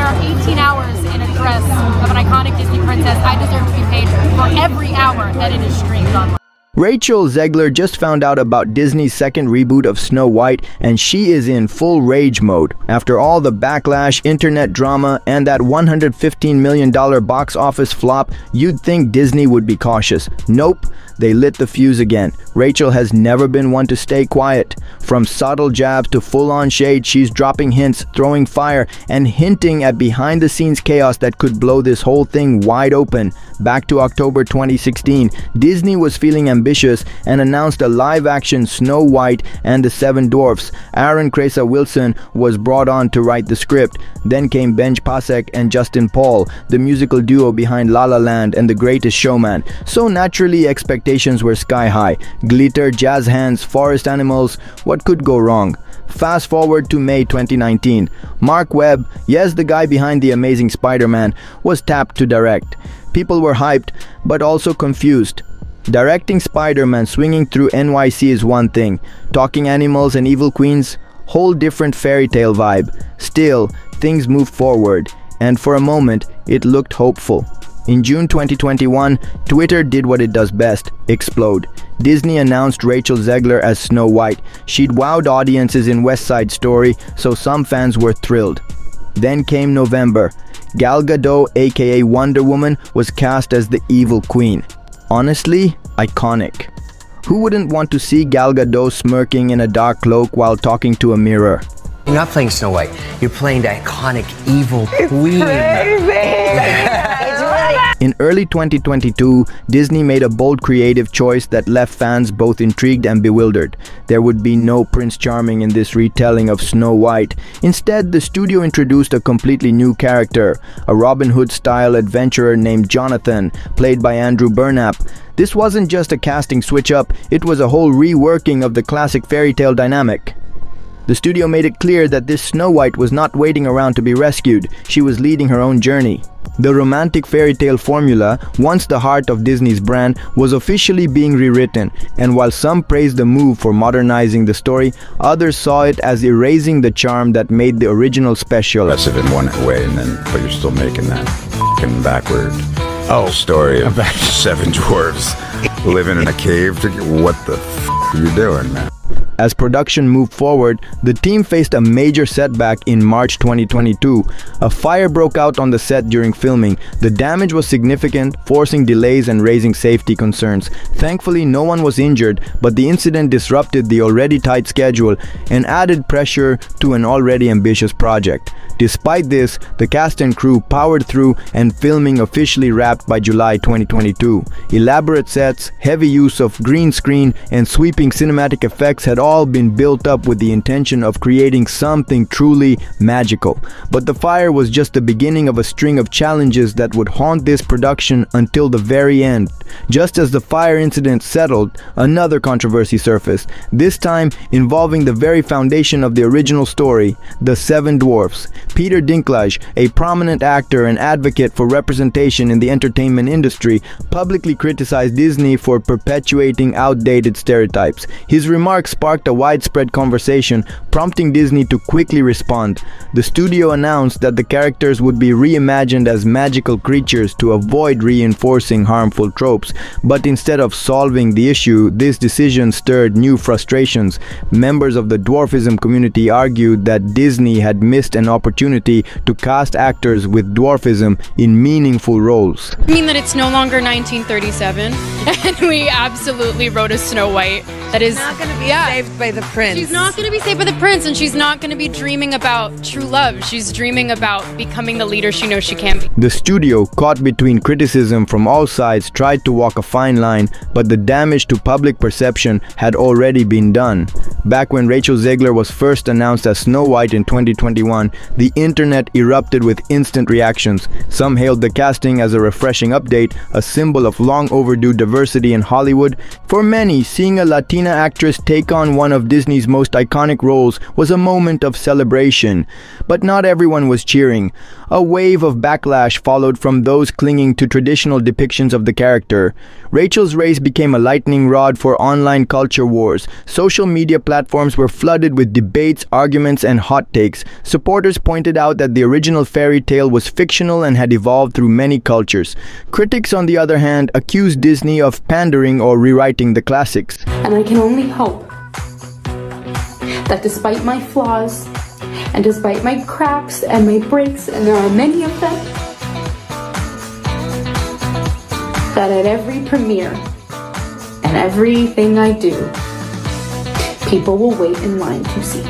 are 18 hours in a dress of an iconic Disney princess, I deserve to be paid for every hour that it is streamed online. Rachel Zegler just found out about Disney's second reboot of Snow White, and she is in full rage mode. After all the backlash, internet drama, and that $115 million box office flop, you'd think Disney would be cautious. Nope, they lit the fuse again. Rachel has never been one to stay quiet. From subtle jabs to full-on shade, she's dropping hints, throwing fire, and hinting at behind-the-scenes chaos that could blow this whole thing wide open. Back to October 2016, Disney was feeling ambitious and announced a live-action Snow White and the Seven Dwarfs. Aaron Cresa Wilson was brought on to write the script. Then came Benj Pasek and Justin Paul, the musical duo behind La La Land and The Greatest Showman. So naturally, expectations were sky high. Glitter, jazz hands, forest animals, what could go wrong? Fast forward to May 2019. Mark Webb, yes, the guy behind The Amazing Spider-Man, was tapped to direct. People were hyped, but also confused. Directing Spider-Man swinging through NYC is one thing. Talking animals and evil queens, whole different fairy tale vibe. Still, things moved forward, and for a moment, it looked hopeful. In June 2021, Twitter did what it does best, explode. Disney announced Rachel Zegler as Snow White. She'd wowed audiences in West Side Story, so some fans were thrilled. Then came November. Gal Gadot, aka Wonder Woman, was cast as the evil queen. Honestly, iconic. Who wouldn't want to see Gal Gadot smirking in a dark cloak while talking to a mirror? You're not playing Snow White. You're playing the iconic evil queen. In early 2022, Disney made a bold creative choice that left fans both intrigued and bewildered. There would be no Prince Charming in this retelling of Snow White. Instead, the studio introduced a completely new character, a Robin Hood-style adventurer named Jonathan, played by Andrew Burnap. This wasn't just a casting switch-up, it was a whole reworking of the classic fairy tale dynamic. The studio made it clear that this Snow White was not waiting around to be rescued, she was leading her own journey. The romantic fairy tale formula, once the heart of Disney's brand, was officially being rewritten, and while some praised the move for modernizing the story, others saw it as erasing the charm that made the original special. Aggressive in one way, but you're still making that f***ing backward story of seven dwarves living in a cave. What the f*** are you doing, man? As production moved forward, the team faced a major setback in March 2022. A fire broke out on the set during filming. The damage was significant, forcing delays and raising safety concerns. Thankfully, no one was injured, but the incident disrupted the already tight schedule and added pressure to an already ambitious project. Despite this, the cast and crew powered through, and filming officially wrapped by July 2022. Elaborate sets, heavy use of green screen, and sweeping cinematic effects had all been built up with the intention of creating something truly magical. But the fire was just the beginning of a string of challenges that would haunt this production until the very end. Just as the fire incident settled, another controversy surfaced, this time involving the very foundation of the original story, the Seven Dwarfs. Peter Dinklage, a prominent actor and advocate for representation in the entertainment industry, publicly criticized Disney for perpetuating outdated stereotypes. His remarks sparked a widespread conversation, prompting Disney to quickly respond. The studio announced that the characters would be reimagined as magical creatures to avoid reinforcing harmful tropes. But instead of solving the issue, this decision stirred new frustrations. Members of the dwarfism community argued that Disney had missed an opportunity to cast actors with dwarfism in meaningful roles. I mean that it's no longer 1937, and we absolutely wrote a Snow White that is not going to be saved by the prince. She's not going to be saved by the prince, and she's not going to be dreaming about true love. She's dreaming about becoming the leader she knows she can be. The studio, caught between criticism from all sides, tried to walk a fine line, but the damage to public perception had already been done. Back when Rachel Zegler was first announced as Snow White in 2021, the internet erupted with instant reactions. Some hailed the casting as a refreshing update, a symbol of long overdue diversity in Hollywood. For many, seeing a Latina actress take on one of Disney's most iconic roles was a moment of celebration. But not everyone was cheering. A wave of backlash followed from those clinging to traditional depictions of the character. Rachel's race became a lightning rod for online culture wars. Social media platforms were flooded with debates, arguments, and hot takes. Supporters pointed out that the original fairy tale was fictional and had evolved through many cultures. Critics, on the other hand, accused Disney of pandering or rewriting the classics. And I can only hope that despite my flaws, and despite my cracks and my breaks, and there are many of them, that at every premiere and everything I do, people will wait in line to see.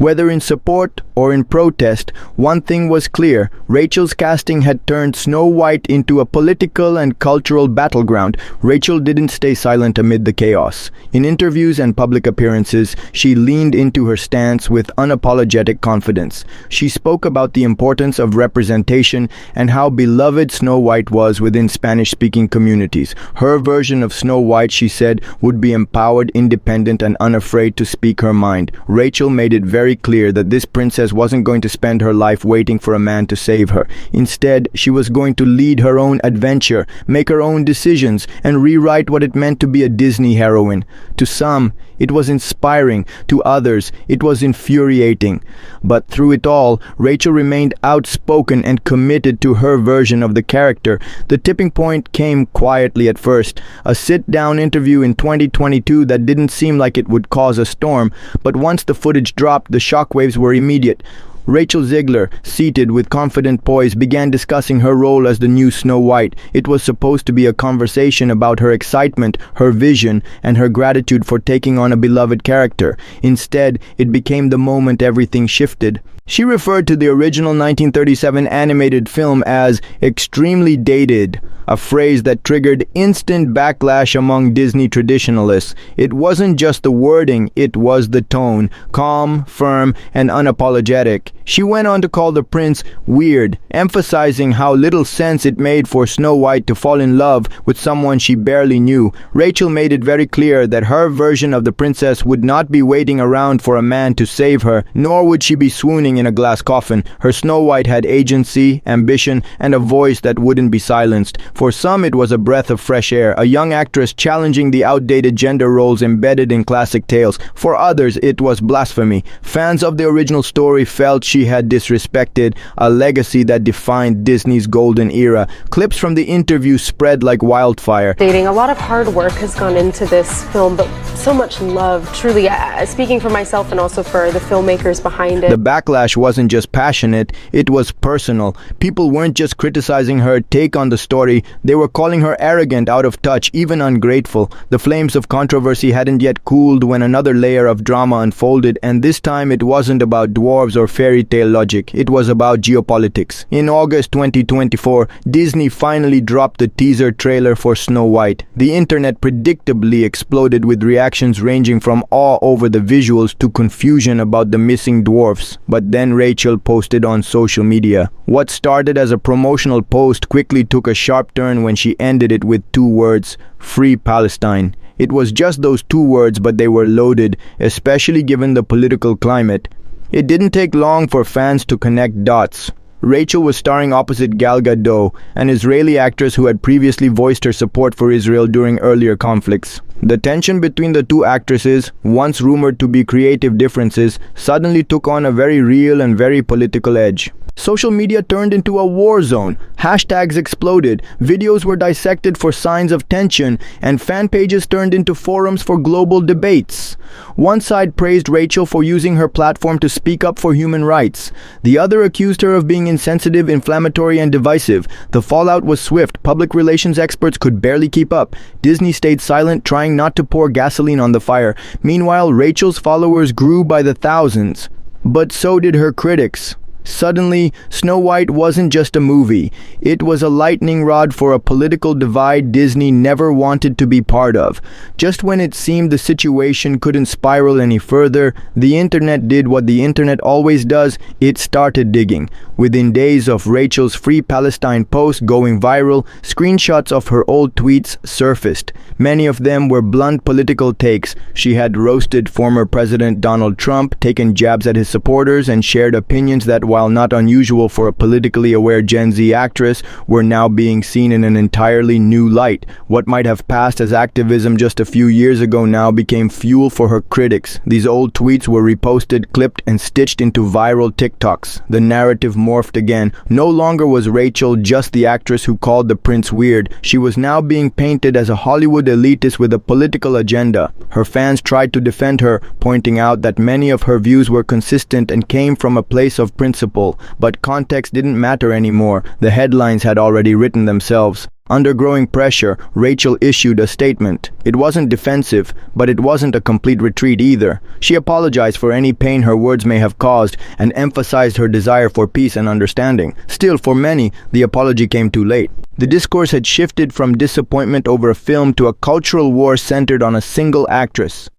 Whether in support or in protest, one thing was clear: Rachel's casting had turned Snow White into a political and cultural battleground. Rachel didn't stay silent amid the chaos. In interviews and public appearances, she leaned into her stance with unapologetic confidence. She spoke about the importance of representation and how beloved Snow White was within Spanish-speaking communities. Her version of Snow White, she said, would be empowered, independent, and unafraid to speak her mind. Rachel made it very clear that this princess wasn't going to spend her life waiting for a man to save her. Instead, she was going to lead her own adventure, make her own decisions, and rewrite what it meant to be a Disney heroine. To some, it was inspiring. To others, it was infuriating. But through it all, Rachel remained outspoken and committed to her version of the character. The tipping point came quietly at first. A sit-down interview in 2022 that didn't seem like it would cause a storm. But once the footage dropped, the shockwaves were immediate. Rachel Zegler, seated with confident poise, began discussing her role as the new Snow White. It was supposed to be a conversation about her excitement, her vision, and her gratitude for taking on a beloved character. Instead, it became the moment everything shifted. She referred to the original 1937 animated film as extremely dated, a phrase that triggered instant backlash among Disney traditionalists. It wasn't just the wording, it was the tone, calm, firm, and unapologetic. She went on to call the prince weird, emphasizing how little sense it made for Snow White to fall in love with someone she barely knew. Rachel made it very clear that her version of the princess would not be waiting around for a man to save her, nor would she be swooning in a glass coffin. Her Snow White had agency, ambition, and a voice that wouldn't be silenced. For some, it was a breath of fresh air, a young actress challenging the outdated gender roles embedded in classic tales. For others, it was blasphemy. Fans of the original story felt she had disrespected a legacy that defined Disney's golden era. Clips from the interview spread like wildfire. Dating, a lot of hard work has gone into this film, but so much love, truly, speaking for myself and also for the filmmakers behind it. The backlash wasn't just passionate, it was personal. People weren't just criticizing her take on the story, they were calling her arrogant, out of touch, even ungrateful. The flames of controversy hadn't yet cooled when another layer of drama unfolded, and this time it wasn't about dwarves or fairy tale logic, it was about geopolitics. In August 2024, Disney finally dropped the teaser trailer for Snow White. The internet predictably exploded with reactions ranging from awe over the visuals to confusion about the missing dwarfs. But then Rachel posted on social media. What started as a promotional post quickly took a sharp turn when she ended it with two words: Free Palestine. It was just those two words, but they were loaded, especially given the political climate. It didn't take long for fans to connect dots. Rachel was starring opposite Gal Gadot, an Israeli actress who had previously voiced her support for Israel during earlier conflicts. The tension between the two actresses, once rumored to be creative differences, suddenly took on a very real and very political edge. Social media turned into a war zone. Hashtags exploded, videos were dissected for signs of tension, and fan pages turned into forums for global debates. One side praised Rachel for using her platform to speak up for human rights. The other accused her of being insensitive, inflammatory, and divisive. The fallout was swift. Public relations experts could barely keep up. Disney stayed silent, trying not to pour gasoline on the fire. Meanwhile, Rachel's followers grew by the thousands. But so did her critics. Suddenly, Snow White wasn't just a movie. It was a lightning rod for a political divide Disney never wanted to be part of. Just when it seemed the situation couldn't spiral any further, the internet did what the internet always does. It started digging. Within days of Rachel's Free Palestine post going viral, screenshots of her old tweets surfaced. Many of them were blunt political takes. She had roasted former President Donald Trump, taken jabs at his supporters, and shared opinions that, while not unusual for a politically aware Gen Z actress, were now being seen in an entirely new light. What might have passed as activism just a few years ago now became fuel for her critics. These old tweets were reposted, clipped, and stitched into viral TikToks. The narrative morphed again. No longer was Rachel just the actress who called the prince weird. She was now being painted as a Hollywood elitist with a political agenda. Her fans tried to defend her, pointing out that many of her views were consistent and came from a place of principle. But context didn't matter anymore. The headlines had already written themselves. Under growing pressure, Rachel issued a statement. It wasn't defensive, but it wasn't a complete retreat either. She apologized for any pain her words may have caused and emphasized her desire for peace and understanding. Still, for many, the apology came too late. The discourse had shifted from disappointment over a film to a cultural war centered on a single actress.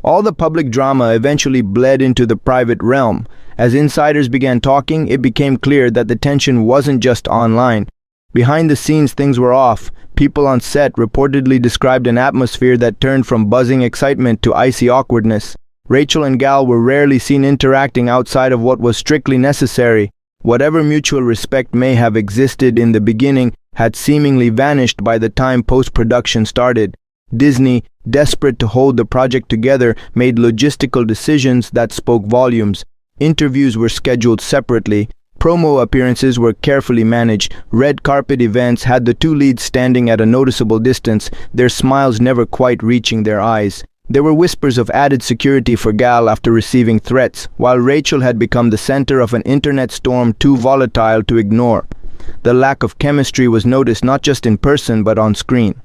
All the public drama eventually bled into the private realm. As insiders began talking, it became clear that the tension wasn't just online. Behind the scenes, things were off. People on set reportedly described an atmosphere that turned from buzzing excitement to icy awkwardness. Rachel and Gal were rarely seen interacting outside of what was strictly necessary. Whatever mutual respect may have existed in the beginning had seemingly vanished by the time post-production started. Disney, desperate to hold the project together, made logistical decisions that spoke volumes. Interviews were scheduled separately. Promo appearances were carefully managed. Red carpet events had the two leads standing at a noticeable distance, their smiles never quite reaching their eyes. There were whispers of added security for Gal after receiving threats, while Rachel had become the center of an internet storm too volatile to ignore. The lack of chemistry was noticed not just in person but on screen.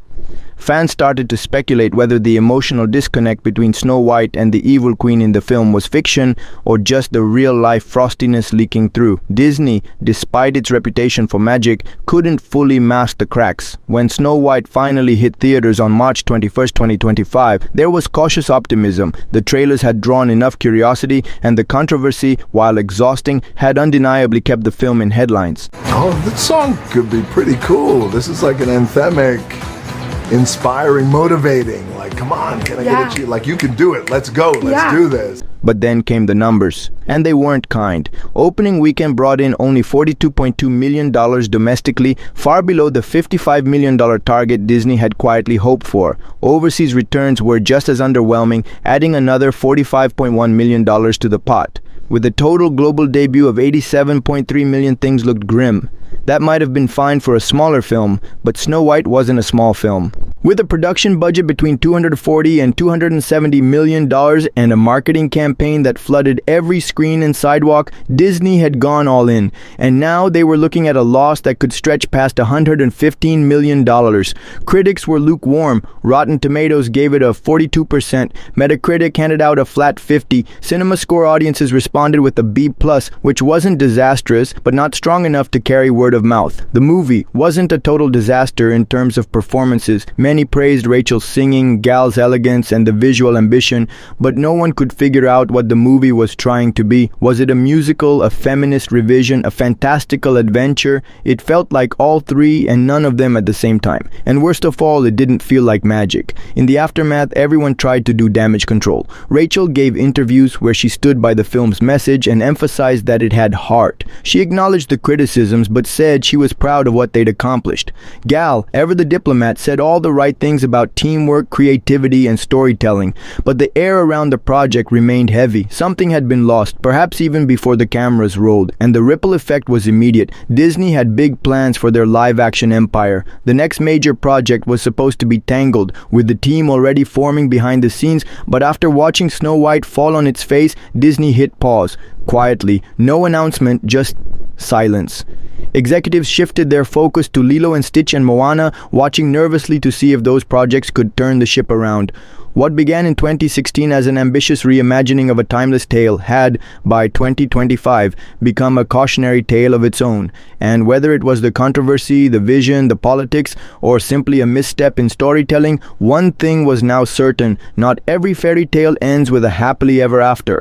Fans started to speculate whether the emotional disconnect between Snow White and the evil queen in the film was fiction or just the real-life frostiness leaking through. Disney, despite its reputation for magic, couldn't fully mask the cracks. When Snow White finally hit theaters on March 21, 2025, there was cautious optimism. The trailers had drawn enough curiosity, and the controversy, while exhausting, had undeniably kept the film in headlines. Oh, this song could be pretty cool. This is like an anthemic, inspiring, motivating. Like, come on, can I get you? Like, you can do it. Let's go. Let's do this. But then came the numbers, and they weren't kind. Opening weekend brought in only $42.2 million domestically, far below the $55 million target Disney had quietly hoped for. Overseas returns were just as underwhelming, adding another $45.1 million to the pot. With a total global debut of $87.3 million, things looked grim. That might have been fine for a smaller film, but Snow White wasn't a small film. With a production budget between $240 and $270 million and a marketing campaign that flooded every screen and sidewalk, Disney had gone all in, and now they were looking at a loss that could stretch past $115 million. Critics were lukewarm. Rotten Tomatoes gave it a 42%. Metacritic handed out a flat 50. CinemaScore audiences responded with a B+, which wasn't disastrous, but not strong enough to carry word of mouth. The movie wasn't a total disaster in terms of performances. Many praised Rachel's singing, Gal's elegance, and the visual ambition, but no one could figure out what the movie was trying to be. Was it a musical, a feminist revision, a fantastical adventure? It felt like all three and none of them at the same time. And worst of all, it didn't feel like magic. In the aftermath, everyone tried to do damage control. Rachel gave interviews where she stood by the film's message and emphasized that it had heart. She acknowledged the criticisms, but said she was proud of what they'd accomplished. Gal, ever the diplomat, said all the right things about teamwork, creativity, and storytelling, but the air around the project remained heavy. Something had been lost, perhaps even before the cameras rolled, and the ripple effect was immediate. Disney had big plans for their live-action empire. The next major project was supposed to be Tangled, with the team already forming behind the scenes, but after watching Snow White fall on its face, Disney hit pause. Quietly, no announcement, just silence. Executives shifted their focus to Lilo and Stitch and Moana, watching nervously to see if those projects could turn the ship around. What began in 2016 as an ambitious reimagining of a timeless tale had, by 2025, become a cautionary tale of its own. And whether it was the controversy, the vision, the politics, or simply a misstep in storytelling, one thing was now certain: not every fairy tale ends with a happily ever after.